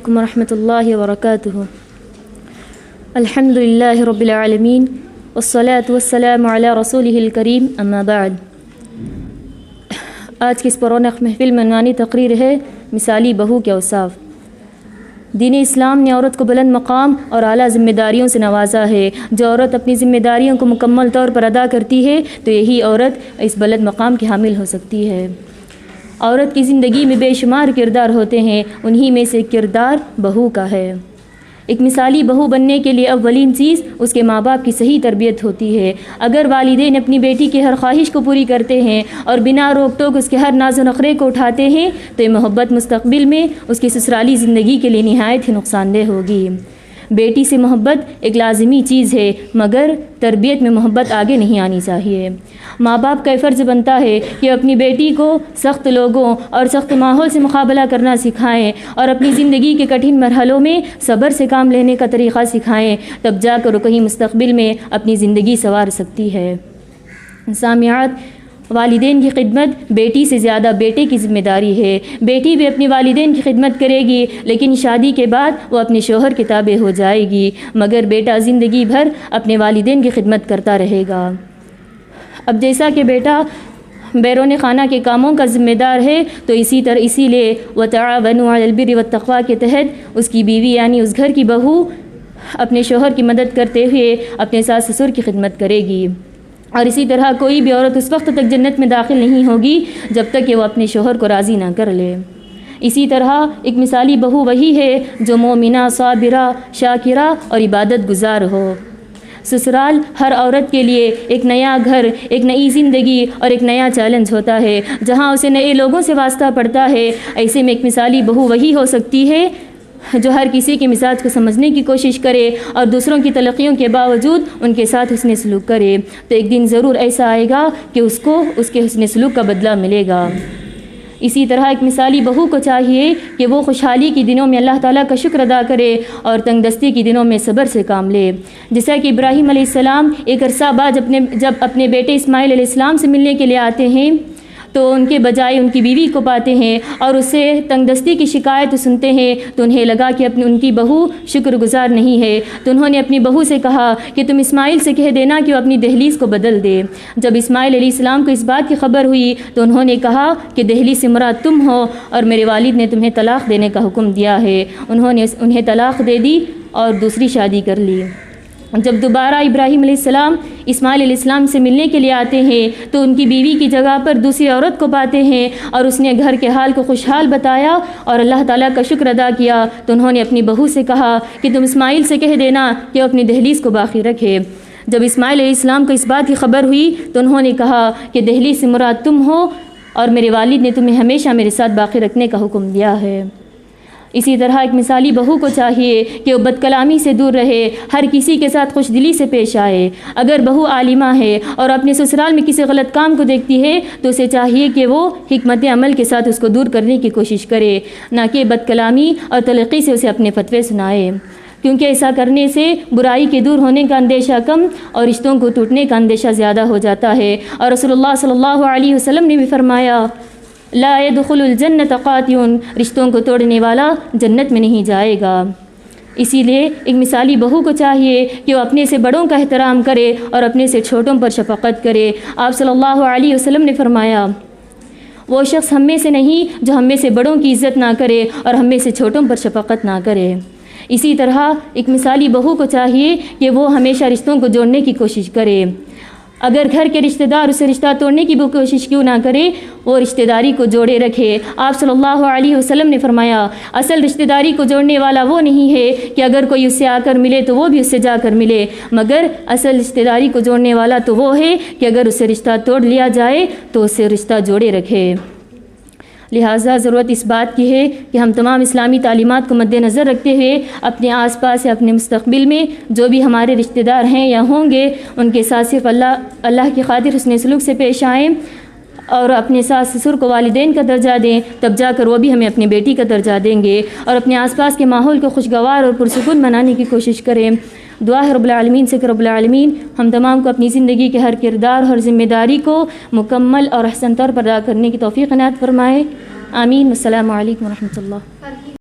علیکم ورحمۃ اللہ وبرکاتہ۔ الحمد للہ رب العالمین والصلاة والسلام علی رسولہ الکریم، اما بعد۔ آج کی اس پرونق محفل میں عنوانی تقریر ہے مثالی بہو کے اوصاف۔ دین اسلام نے عورت کو بلند مقام اور اعلیٰ ذمہ داریوں سے نوازا ہے۔ جو عورت اپنی ذمہ داریوں کو مکمل طور پر ادا کرتی ہے تو یہی عورت اس بلند مقام کی حامل ہو سکتی ہے۔ عورت کی زندگی میں بے شمار کردار ہوتے ہیں، انہی میں سے ایک کردار بہو کا ہے۔ ایک مثالی بہو بننے کے لیے اولین چیز اس کے ماں باپ کی صحیح تربیت ہوتی ہے۔ اگر والدین اپنی بیٹی کی ہر خواہش کو پوری کرتے ہیں اور بنا روک ٹوک اس کے ہر ناز و نخرے کو اٹھاتے ہیں تو یہ محبت مستقبل میں اس کی سسرالی زندگی کے لیے نہایت ہی نقصان دہ ہوگی۔ بیٹی سے محبت ایک لازمی چیز ہے، مگر تربیت میں محبت آگے نہیں آنی چاہیے۔ ماں باپ کا فرض بنتا ہے کہ اپنی بیٹی کو سخت لوگوں اور سخت ماحول سے مقابلہ کرنا سکھائیں اور اپنی زندگی کے کٹھن مرحلوں میں صبر سے کام لینے کا طریقہ سکھائیں، تب جا کر وہ کہیں مستقبل میں اپنی زندگی سنوار سکتی ہے۔ سامعات، والدین کی خدمت بیٹی سے زیادہ بیٹے کی ذمہ داری ہے۔ بیٹی بھی اپنی والدین کی خدمت کرے گی، لیکن شادی کے بعد وہ اپنے شوہر کے تابع ہو جائے گی، مگر بیٹا زندگی بھر اپنے والدین کی خدمت کرتا رہے گا۔ اب جیسا کہ بیٹا بیرون خانہ کے کاموں کا ذمہ دار ہے تو اسی لیے وَتَعَاوَنُوا عَلَى الْبِرِّ وَالتَّقْوَىٰ کے تحت اس کی بیوی یعنی اس گھر کی بہو اپنے شوہر کی مدد کرتے ہوئے اپنے ساس سسر کی خدمت کرے گی۔ اور اسی طرح کوئی بھی عورت اس وقت تک جنت میں داخل نہیں ہوگی جب تک کہ وہ اپنے شوہر کو راضی نہ کر لے۔ اسی طرح ایک مثالی بہو وہی ہے جو مومنہ، صابرہ، شاکرہ اور عبادت گزار ہو۔ سسرال ہر عورت کے لیے ایک نیا گھر، ایک نئی زندگی اور ایک نیا چیلنج ہوتا ہے، جہاں اسے نئے لوگوں سے واسطہ پڑتا ہے۔ ایسے میں ایک مثالی بہو وہی ہو سکتی ہے جو ہر کسی کے مزاج کو سمجھنے کی کوشش کرے اور دوسروں کی تلقیوں کے باوجود ان کے ساتھ حسن سلوک کرے، تو ایک دن ضرور ایسا آئے گا کہ اس کو اس کے حسن سلوک کا بدلہ ملے گا۔ اسی طرح ایک مثالی بہو کو چاہیے کہ وہ خوشحالی کی دنوں میں اللہ تعالیٰ کا شکر ادا کرے اور تنگ دستی کی دنوں میں صبر سے کام لے۔ جیسا کہ ابراہیم علیہ السلام ایک عرصہ بعد جب اپنے بیٹے اسماعیل علیہ السلام سے ملنے کے لیے آتے ہیں تو ان کے بجائے ان کی بیوی کو پاتے ہیں اور اس سے تنگ دستی کی شکایت سنتے ہیں، تو انہیں لگا کہ ان کی بہو شکر گزار نہیں ہے، تو انہوں نے اپنی بہو سے کہا کہ تم اسماعیل سے کہہ دینا کہ وہ اپنی دہلیز کو بدل دے۔ جب اسماعیل علیہ السلام کو اس بات کی خبر ہوئی تو انہوں نے کہا کہ دہلیز سے مراد تم ہو اور میرے والد نے تمہیں طلاق دینے کا حکم دیا ہے۔ انہوں نے انہیں طلاق دے دی اور دوسری شادی کر لی۔ جب دوبارہ ابراہیم علیہ السلام اسماعیل علیہ السلام سے ملنے کے لیے آتے ہیں تو ان کی بیوی کی جگہ پر دوسری عورت کو پاتے ہیں اور اس نے گھر کے حال کو خوشحال بتایا اور اللہ تعالیٰ کا شکر ادا کیا، تو انہوں نے اپنی بہو سے کہا کہ تم اسماعیل سے کہہ دینا کہ وہ اپنی دہلیز کو باقی رکھے۔ جب اسماعیل علیہ السلام کو اس بات کی خبر ہوئی تو انہوں نے کہا کہ دہلیز سے مراد تم ہو اور میرے والد نے تمہیں ہمیشہ میرے ساتھ باقی رکھنے کا حکم دیا ہے۔ اسی طرح ایک مثالی بہو کو چاہیے کہ وہ بد کلامی سے دور رہے، ہر کسی کے ساتھ خوش دلی سے پیش آئے۔ اگر بہو عالمہ ہے اور اپنے سسرال میں کسی غلط کام کو دیکھتی ہے تو اسے چاہیے کہ وہ حکمت عمل کے ساتھ اس کو دور کرنے کی کوشش کرے، نہ کہ بد کلامی اور تلقی سے اسے اپنے فتوے سنائے، کیونکہ ایسا کرنے سے برائی کے دور ہونے کا اندیشہ کم اور رشتوں کو ٹوٹنے کا اندیشہ زیادہ ہو جاتا ہے۔ اور رسول اللہ صلی اللہ علیہ وسلم نے بھی فرمایا لا يدخل الجنة قاطع، رشتوں کو توڑنے والا جنت میں نہیں جائے گا۔ اسی لیے ایک مثالی بہو کو چاہیے کہ وہ اپنے سے بڑوں کا احترام کرے اور اپنے سے چھوٹوں پر شفقت کرے۔ آپ صلی اللہ علیہ وسلم نے فرمایا وہ شخص ہم میں سے نہیں جو ہم میں سے بڑوں کی عزت نہ کرے اور ہم میں سے چھوٹوں پر شفقت نہ کرے۔ اسی طرح ایک مثالی بہو کو چاہیے کہ وہ ہمیشہ رشتوں کو جوڑنے کی کوشش کرے۔ اگر گھر کے رشتہ دار اسے رشتہ توڑنے کی کوشش کیوں نہ کرے، وہ رشتہ داری کو جوڑے رکھے۔ آپ صلی اللہ علیہ وسلم نے فرمایا اصل رشتہ داری کو جوڑنے والا وہ نہیں ہے کہ اگر کوئی اس سے آ کر ملے تو وہ بھی اس سے جا کر ملے، مگر اصل رشتہ داری کو جوڑنے والا تو وہ ہے کہ اگر اس سے رشتہ توڑ لیا جائے تو اس سے رشتہ جوڑے رکھے۔ لہٰذا ضرورت اس بات کی ہے کہ ہم تمام اسلامی تعلیمات کو مد نظر رکھتے ہوئے اپنے آس پاس یا اپنے مستقبل میں جو بھی ہمارے رشتہ دار ہیں یا ہوں گے ان کے ساتھ صرف اللہ کی خاطر حسن سلوک سے پیش آئیں اور اپنے ساس سسر کو والدین کا درجہ دیں، تب جا کر وہ بھی ہمیں اپنی بیٹی کا درجہ دیں گے، اور اپنے آس پاس کے ماحول کو خوشگوار اور پرسکون بنانے کی کوشش کریں۔ دعا ہے رب العالمین سے کہ رب العالمین ہم تمام کو اپنی زندگی کے ہر کردار اور ذمہ داری کو مکمل اور احسن طور پر ادا کرنے کی توفیق عنایت فرمائے۔ آمین۔ السلام علیکم ورحمۃ اللہ۔